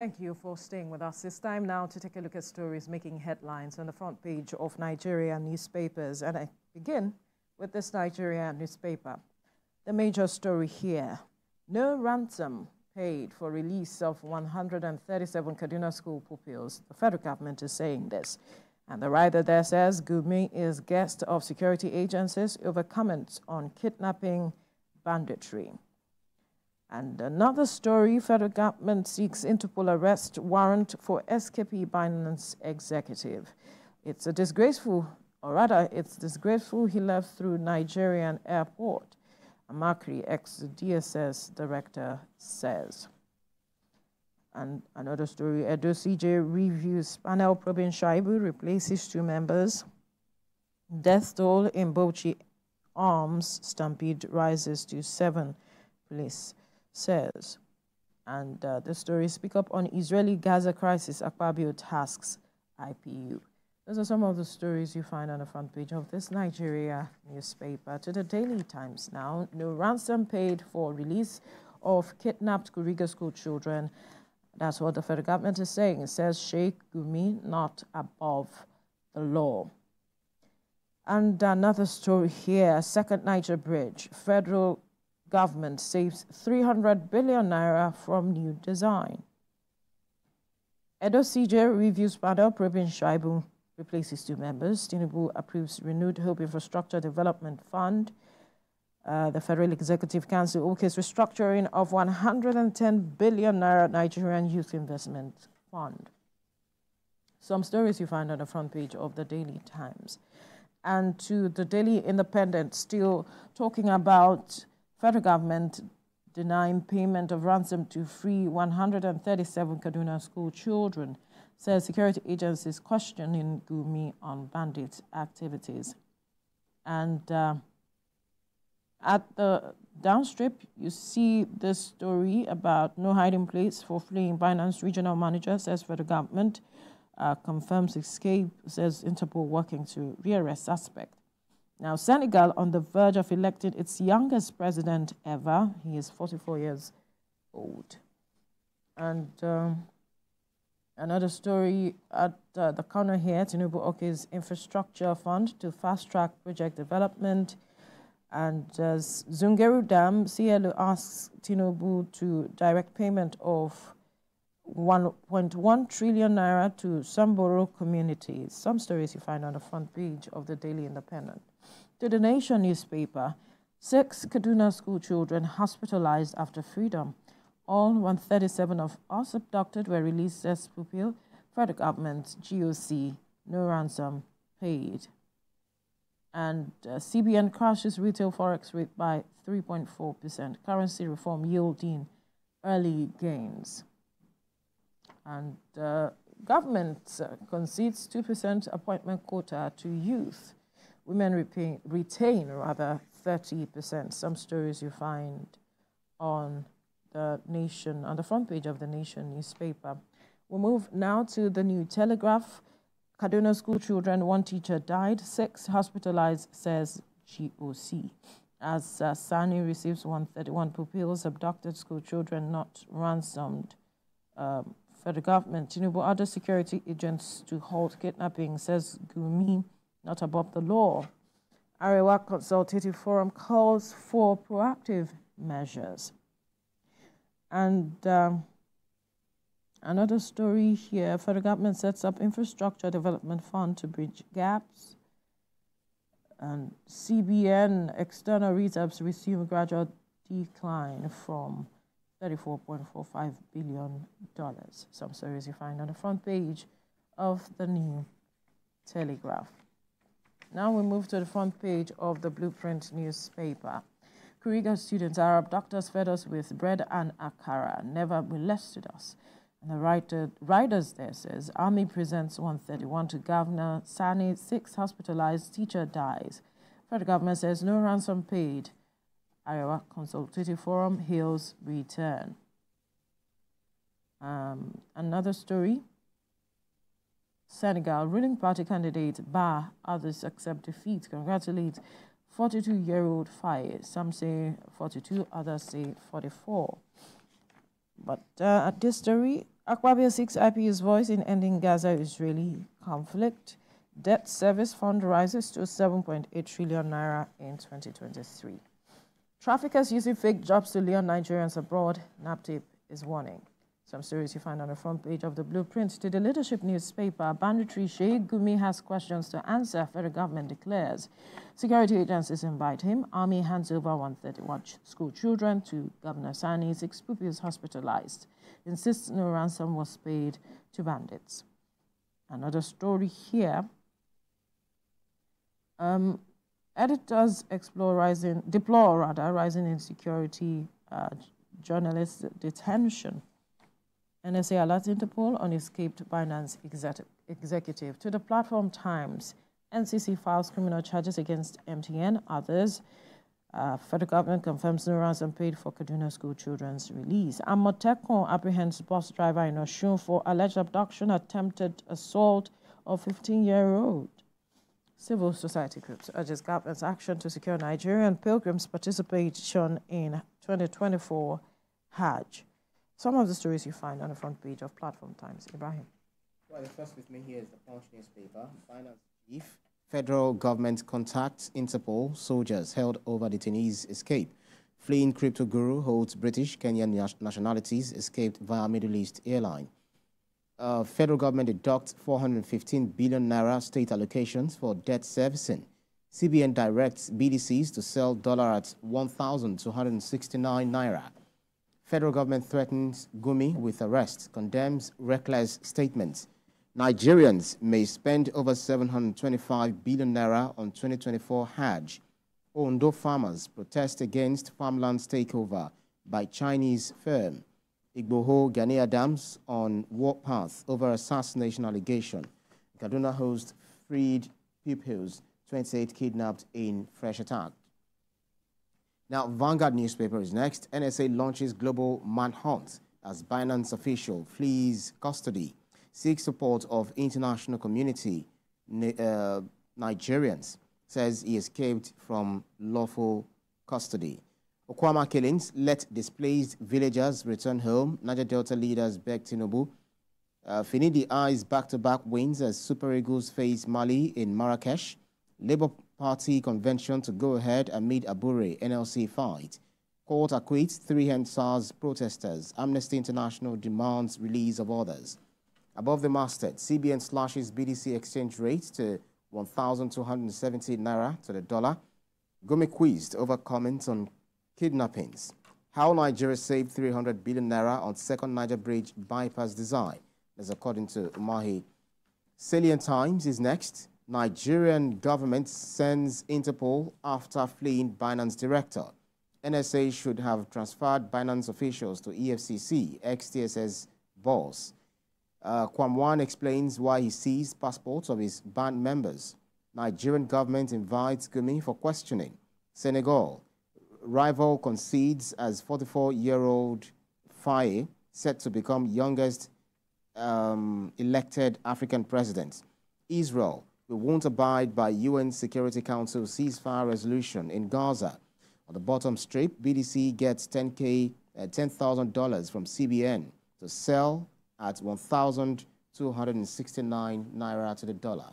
Thank you for staying with us. It's time now to take a look at stories making headlines on the front page of Nigerian newspapers. And I begin with this Nigerian newspaper. The major story here: no ransom paid for release of 137 Kaduna school pupils. The federal government is saying this. And the writer there says Gumi is guest of security agencies over comments on kidnapping banditry. And another story: federal government seeks Interpol arrest warrant for SKP Binance executive. It's disgraceful he left through Nigerian airport. Amakri, ex-DSS director, says. And another story: Edo CJ reviews panel probing Shaibu, replaces 2 members. Death toll in Bauchi arms stampede rises to 7, police says. And the story: speak up on Israeli-Gaza crisis, Akpabio tasks IPU. Those are some of the stories you find on the front page of this Nigeria newspaper. To the Daily Times now: no ransom paid for release of kidnapped Kuriga school children. That's what the federal government is saying. It says Sheikh Gumi not above the law. And another story here: second Niger bridge, federal government saves 300 billion naira from new design. Edo CJ reviews panel probing Shaibu, replaces 2 members. Tinubu approves renewed Hope Infrastructure Development Fund. The Federal Executive Council okays restructuring of 110 billion naira Nigerian Youth Investment Fund. Some stories you find on the front page of the Daily Times. And to the Daily Independent, still talking about federal government denying payment of ransom to free 137 Kaduna school children, says security agencies questioning Gumi on bandit activities. And at the downstrip, you see this story about no hiding place for fleeing Binance regional manager, says federal government. Confirms escape, says Interpol working to rearrest suspect. Now, Senegal on the verge of electing its youngest president ever. He is 44 years old. And another story at the corner here: Tinubu okays infrastructure fund to fast-track project development. And Zungeru Dam, CLO asks Tinubu to direct payment of 1.1 trillion naira to Samboro communities. Some stories you find on the front page of the Daily Independent. To the Nation newspaper: 6 Kaduna school children hospitalized after freedom. All 137 of us abducted were released as pupil. Federal government, GOC, no ransom paid. And CBN crashes retail forex rate by 3.4%. Currency reform yielding early gains. And government concedes 2% appointment quota to youth. Women retain 30%. Some stories you find on the Nation, on the front page of the Nation newspaper. We'll move now to the New Telegraph. Kaduna school children, 1 teacher died, 6 hospitalized, says GOC. As Sani receives 131 pupils, abducted school children not ransomed. Federal government, Tinubu other security agents to halt kidnapping, says Gumi not above the law. Arewa Consultative Forum calls for proactive measures. And another story here: federal government sets up infrastructure development fund to bridge gaps. And CBN external reserves resume gradual decline from $34.45 billion. Some stories you find on the front page of the New Telegraph. Now we move to the front page of the Blueprint newspaper. Kuriga students, Arab doctors fed us with bread and akara, never molested us. And the writers there says, Army presents 131 to Governor Sani, 6 hospitalized, teacher dies. Federal government says no ransom paid. Iowa Consultative Forum hails return. Another story: Senegal ruling party candidate Ba, others accept defeat, congratulate 42-year-old Faye. Some say 42, others say 44. But at this story, Akpabio seeks IPU's voice in ending Gaza-Israeli conflict. Debt service fund rises to 7.8 trillion naira in 2023. Traffickers using fake jobs to lure Nigerians abroad, NAPTIP is warning. Some stories you find on the front page of the blueprint to the leadership newspaper. Banditry Sheikh Gumi has questions to answer, federal government declares. Security agencies invite him. Army hands over 131 school children to Governor Sani. 6 pupils hospitalized. Insists no ransom was paid to bandits. Another story here. Editors deplore rising insecurity, journalist detention. NSA alerts Interpol on escaped Binance executive. To the platform Times, NCC files criminal charges against MTN. Others, federal government confirms no ransom paid for Kaduna school children's release. Amotekun apprehends bus driver in Osun for alleged abduction, attempted assault of 15-year-old. Civil society groups urges government's action to secure Nigerian pilgrims' participation in 2024 Hajj. Some of the stories you find on the front page of Platform Times. Ibrahim. Well, the first with me here is the Punch newspaper. Finance chief, federal government contacts Interpol, soldiers held over detainees escape. Fleeing crypto guru holds British, Kenyan nationalities, escaped via Middle East airline. Federal government deducts 415 billion naira state allocations for debt servicing. CBN directs BDCs to sell dollar at 1,269 naira. Federal government threatens Gumi with arrest, condemns reckless statements. Nigerians may spend over 725 billion naira on 2024 Hajj. Ondo farmers protest against farmland takeover by Chinese firm. Igboho Ghanaian dams on warpath over assassination allegation. Kaduna host freed pupils, 28 kidnapped in fresh attack. Now, Vanguard newspaper is next. NSA launches global manhunt as Binance official flees custody. Seeks support of international community. Nigerians says he escaped from lawful custody. Okwama killings let displaced villagers return home. Niger Delta leaders beg Tinubu. Finidi eyes back-to-back wins as Super Eagles face Mali in Marrakesh. Labour Party convention to go ahead amid Abure NLC fight. Court acquits 3 SARS protesters. Amnesty International demands release of others. Above the masthead, CBN slashes BDC exchange rate to 1,270 naira to the dollar. Gumi quizzed over comments on kidnappings. How Nigeria saved 300 billion naira on second Niger Bridge bypass design. That's according to Umahi. Salient Times is next. Nigerian government sends Interpol after fleeing Binance director. NSA should have transferred Binance officials to EFCC, ex-TSS boss. Kwamwan explains why he seized passports of his band members. Nigerian government invites Gumi for questioning. Senegal. Rival concedes as 44-year-old Faye set to become youngest elected African president. Israel. We won't abide by UN Security Council ceasefire resolution in Gaza. On the bottom strip, BDC gets $10,000 from CBN to sell at 1,269 naira to the dollar.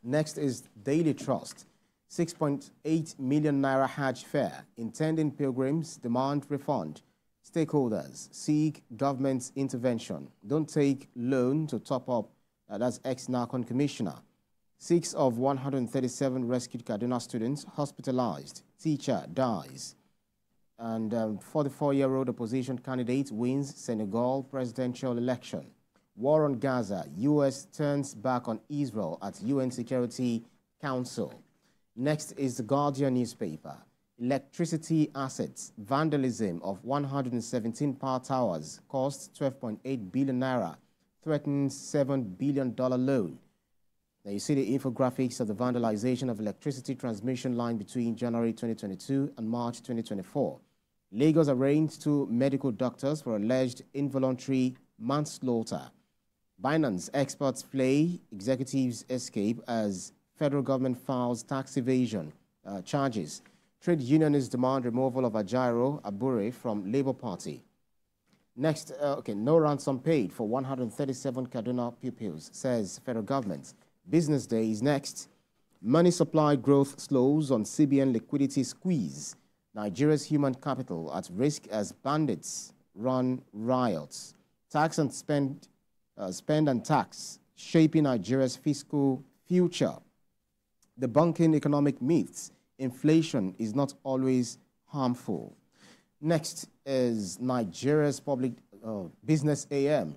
Next is Daily Trust. 6.8 million naira Hajj fare. Intending pilgrims demand refund. Stakeholders seek government's intervention. Don't take loan to top up. That's ex-Narcon commissioner. 6 of 137 rescued Kaduna students hospitalized. Teacher dies. And 44-year-old opposition candidate wins Senegal presidential election. War on Gaza. U.S. turns back on Israel at UN Security Council. Next is the Guardian newspaper. Electricity assets. Vandalism of 117 power towers costs 12.8 billion naira. Threatens $7 billion loan. Now you see the infographics of the vandalization of electricity transmission line between January 2022 and March 2024. Lagos arraigned 2 medical doctors for alleged involuntary manslaughter. Binance experts flay, executives escape as federal government files tax evasion charges. Trade unionists demand removal of Ajiro Abure from Labour Party. Next, no ransom paid for 137 Kaduna pupils, says federal government. Business day is next. Money supply growth slows on CBN liquidity squeeze. Nigeria's human capital at risk as bandits run riots. Tax and spend and tax shaping Nigeria's fiscal future. Debunking economic myths. Inflation is not always harmful. Next is Nigeria's public business AM,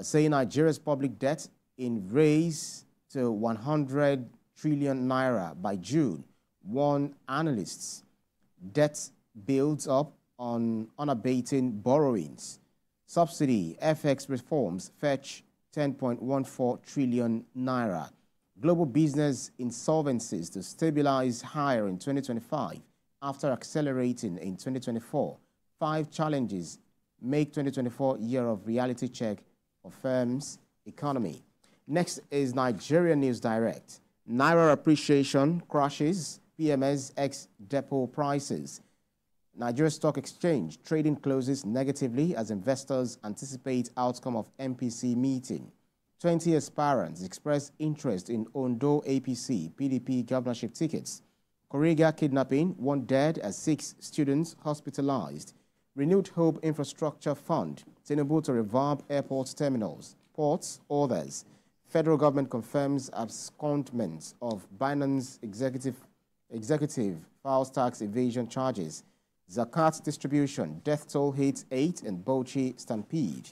saying Nigeria's public debt in raise to 100 trillion naira by June. Warn analysts. Debt builds up on unabating borrowings. Subsidy FX reforms fetch 10.14 trillion naira. Global business insolvencies to stabilize higher in 2025 after accelerating in 2024. 5 challenges make 2024 year of reality check for firms' economy. Next is Nigerian News Direct. Naira appreciation crashes PMS ex depot prices. Nigeria Stock Exchange trading closes negatively as investors anticipate outcome of MPC meeting. 20 aspirants express interest in Ondo APC PDP governorship tickets. Korega kidnapping, 1 dead as 6 students hospitalized. Renewed Hope Infrastructure Fund, Tinubu to revamp airport terminals, ports, others. Federal government confirms abscondment of Binance executive files tax evasion charges. Zakat distribution, death toll hits 8 in Bauchi stampede.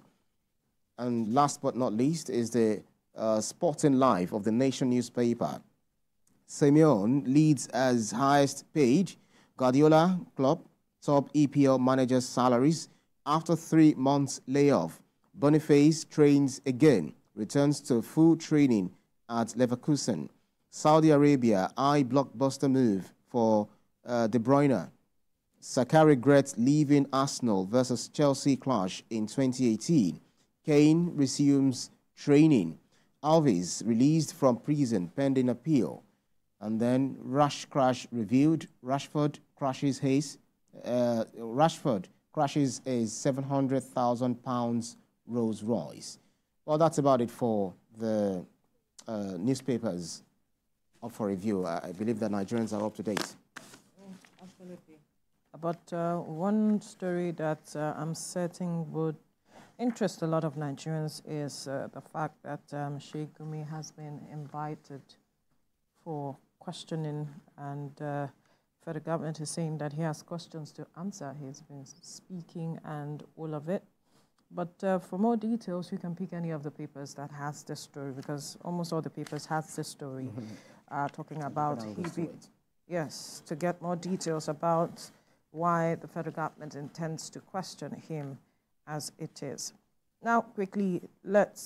And last but not least is the sporting life of the Nation newspaper. Simeone leads as highest paid. Guardiola club top EPL managers' salaries after 3 months layoff. Boniface trains again, returns to full training at Leverkusen. Saudi Arabia eye blockbuster move for De Bruyne. Saka regrets leaving Arsenal versus Chelsea clash in 2018. Kane resumes training. Alves released from prison pending appeal. And then Rush crash revealed. Rashford crashes a £700,000 Rolls Royce. Well, that's about it for the newspapers up for review. I believe that Nigerians are up to date. Absolutely. But one story that I'm certain would interest a lot of Nigerians is the fact that Sheikh Gumi has been invited for questioning, and federal government is saying that he has questions to answer. He's been speaking and all of it. But for more details, you can pick any of the papers that has this story, because almost all the papers has this story talking about yes, to get more details about why the federal government intends to question him as it is. Now, quickly, let's